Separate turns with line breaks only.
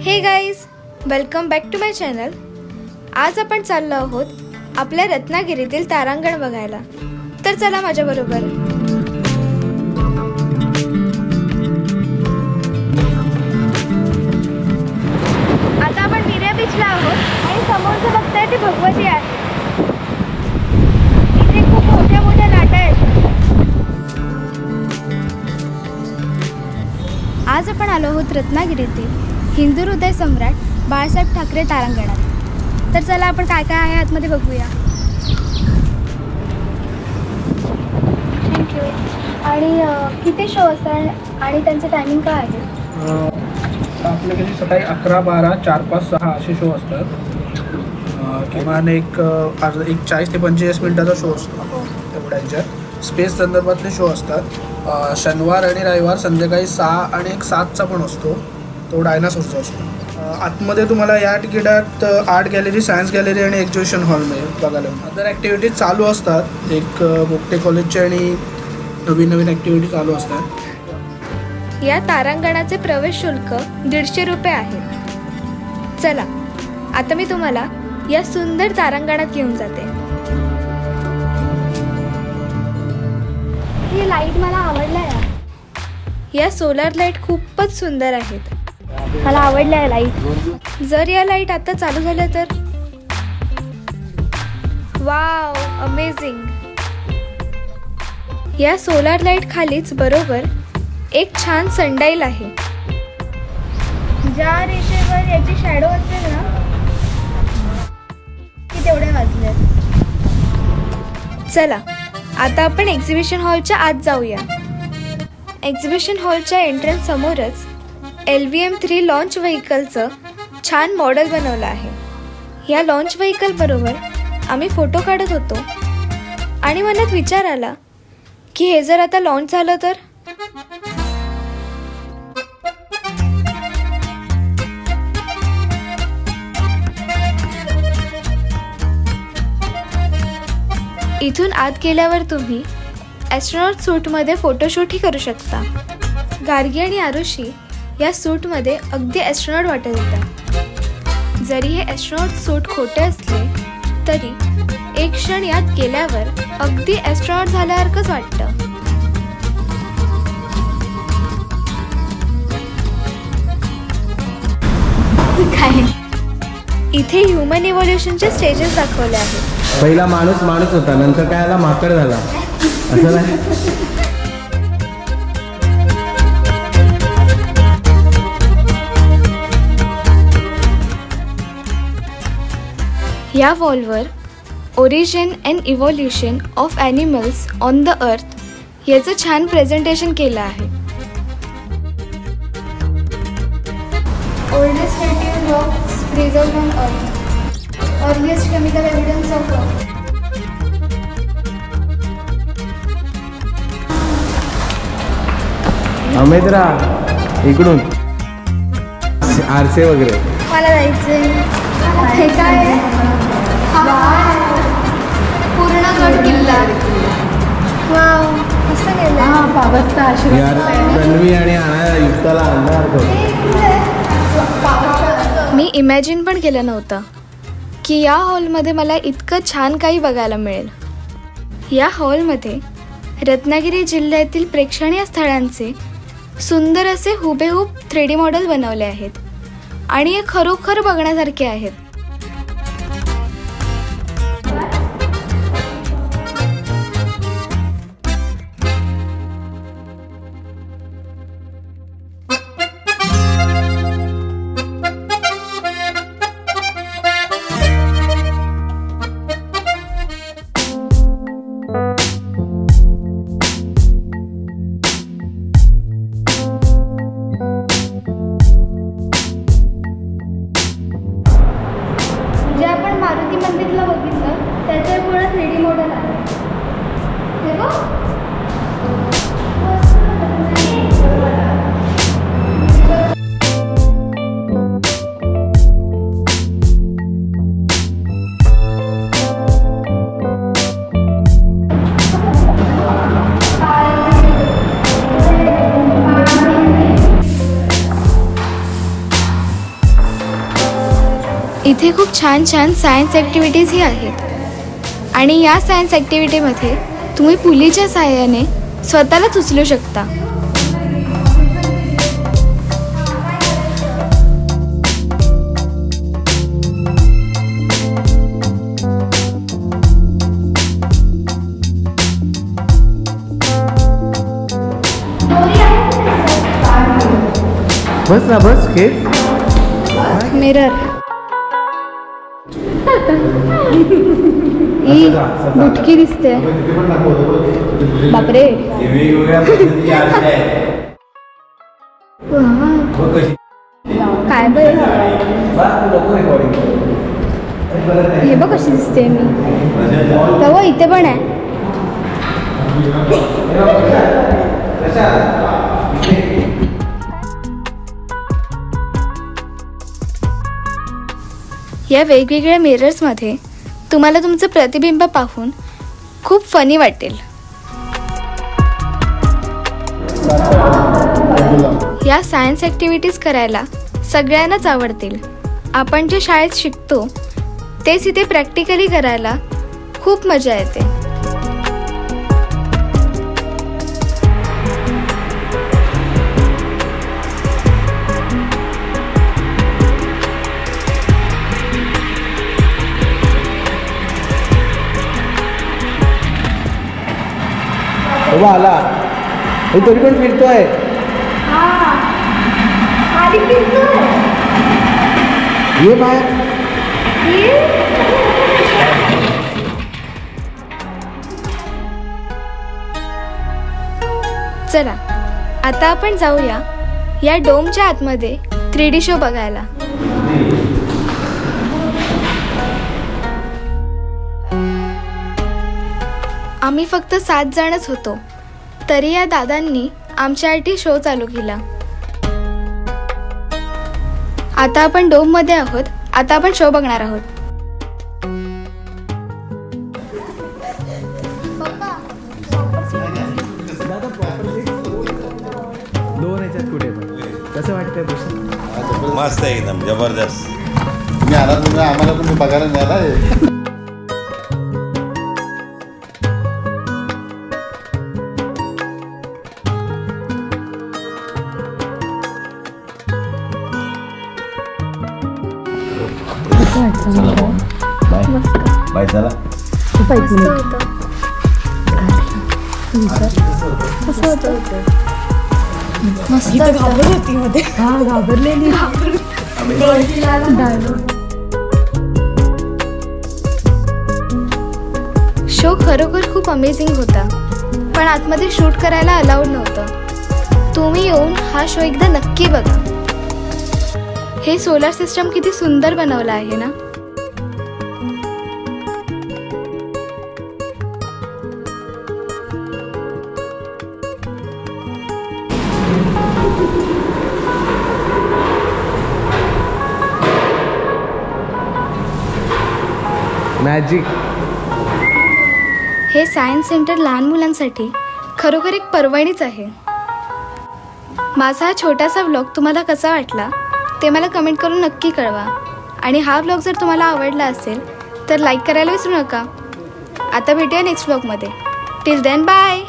हे guys, welcome back to my channel. आज आपण चाललो आहोत आपल्या रत्नागिरीतील तारांगण बघायला। तर चला माझ्याबरोबर। आता आपण मीरा बीचला आहोत आणि समोर जे बघताय ते भगवती आहे। इथे खूप मोठ्या मोठ्या लाटा आहेत। आज आपण आलो आहोत रत्नागिरीतील हिंदू हृदय सम्राट बाळासाहेब ठाकरे तारांगणात। तर चला आपण काय काय आहे आतमध्ये बघूया। थँक्यू। आणि किती शो असतात आणि त्यांचे टायमिंग काय आहे?
आपल्याकडे सकाळी 11, 12, 4, 5, 6 असे शो असतात। किमान एक 40 ते 45 मिनिटाचा शो असतो तेवढ्यांच्या। स्पेस संदर्भातले शो असतात। शनिवार आणि रविवार संध्याकाळी 6 आणि 7चा पण असतो, तो डायनासॉरचा असतो। आतमध्ये तुम्हाला या तिकिटात आर्ट गॅलरी, सायन्स गॅलरी आणि एक्झिबिशन हॉल मिळेल बघायला। अदर ॲक्टिव्हिटीज चालू असतात, एक बोगटे कॉलेजचे आणि नवीन नवीन ॲक्टिव्हिटी चालू असतात।
या तारांगणाचे प्रवेश शुल्क 150 रुपये आहे। चला आता मी तुम्हाला या सुंदर तारांगणात घेऊन जाते। ही लाईट मला आवडली। या सोलर लाईट खूपच सुंदर आहेत, मला आवडल्या आहे लाईट। जर या लाईट आता चालू झाल्या तर वाव, अमेझिंग। या सोलर लाईट खालीच बरोबर एक छान सनडाईल आहे। ज्या रेषेवर याची शॅडो असते ना की तेवढे वाजले। चला आता आपण एक्झिबिशन हॉलच्या आत जाऊया। एक्झिबिशन हॉलच्या एंट्रन्स समोरच LVM-3 लॉन्च व्हेकलचं छान मॉडेल बनवलं आहे। या लॉन्च व्हेकल बरोबर आम्ही फोटो काढत होतो आणि मनात विचार आला की हे जर आता लॉन्च झालं तर। इथून आत गेल्यावर तुम्ही ॲस्ट्रॉनॉट सूटमध्ये फोटोशूटही करू शकता। गार्गी आणि आरुषी या सूटमध्ये अगदी ॲस्ट्रॉनॉट वाटत होता। जरी हे ॲस्ट्रॉनॉट सूट खोटे असले तरी एक क्षण यात गेल्यावर अगदी ॲस्ट्रॉनॉट झाल्यासारखंच वाटतं। इथे ह्युमन इव्होल्युशनचे स्टेजेस दाखवले आहेत।
पहिला माणूस होता, नंतर काय आला, माकड झाला, असं नाही।
या वॉलवर origin and evolution of animals on the earth याचं छान प्रेझेंटेशन केलं आहे। Oldest native rocks preserved on earth, earliest chemical evidence of earth.
अमेद्रा इकडून आरसे वगैरे।
मला जायचंय। हे काय आहे? पूर्ण गड किल्ला। वाव, मस्त केलं।
यार रणवी आणि युक्ताला अंधार।
मी इमॅजिन पण केलं नव्हतं की या हॉलमध्ये मला इतकं छान काही बघायला मिळेल। या हॉलमध्ये रत्नागिरी जिल्ह्यातील प्रेक्षणीय स्थळांचे सुंदर असे हुबेहूब 3D मॉडेल बनवले आहेत आणि हे खरोखर बघण्यासारखे आहेत। इथे खूप छान छान सायन्स ॲक्टिव्हिटीजही आहेत आणि या सायन्स ॲक्टिव्हिटीमध्ये तुम्ही पुलीच्या सहाय्याने स्वतःलाच उचलू शकता.
बस ना बस खेळ.
मिरर ही बुटकी दिसते. बापरे काय बरं हे बघ कशी दिसते मी. तेव्हा इथे पण आहे. या वेगवेगळ्या मिरर्समध्ये तुम्हाला तुमचं प्रतिबिंब पाहून खूप फनी वाटेल. या सायन्स ॲक्टिव्हिटीज करायला सगळ्यांनाच आवडतील. आपण जे शाळेत शिकतो तेच इथे प्रॅक्टिकली करायला खूप मजा येते.
बाबा आला हे तरी पण फिरतोय. ये बाहेर.
चला आता आपण जाऊया या डोमच्या आतमध्ये 3D शो बघायला. आम्ही फक्त 7 जणच होतो तरी या दादांनी आमच्यासाठी शो चालू केला. आता आपण डोममध्ये आहोत. आता आपण शो बघणार आहोत.
दोन ह्याच्यात कुठे पण कसं वाटतंय प्रश्न?
मस्त आहे एकदम जबरदस्त.
तुम्ही आला तुम्ही आम्हाला तुम्ही बघायला न्यायला.
बाय चला.
शो खरोखर खूप अमेझिंग होता पण आतमध्ये शूट करायला अलाउड नव्हतं. तुम्ही येऊन हा शो एकदा नक्की बघा. हे सोलर सिस्टम किती सुंदर बनवलं आहे ना.
मॅजिक.
हे सायन्स सेंटर लहान मुलांसाठी खरोखर एक पर्वणीच आहे. माझा हा छोटासा व्लॉग तुम्हाला कसा वाटला ते मला कमेंट करून नक्की कळवा. आणि हा व्लॉग जर तुम्हाला आवडला असेल तर लाईक करायला विसरू नका. आता भेटूया नेक्स्ट व्लॉगमध्ये. Till then bye.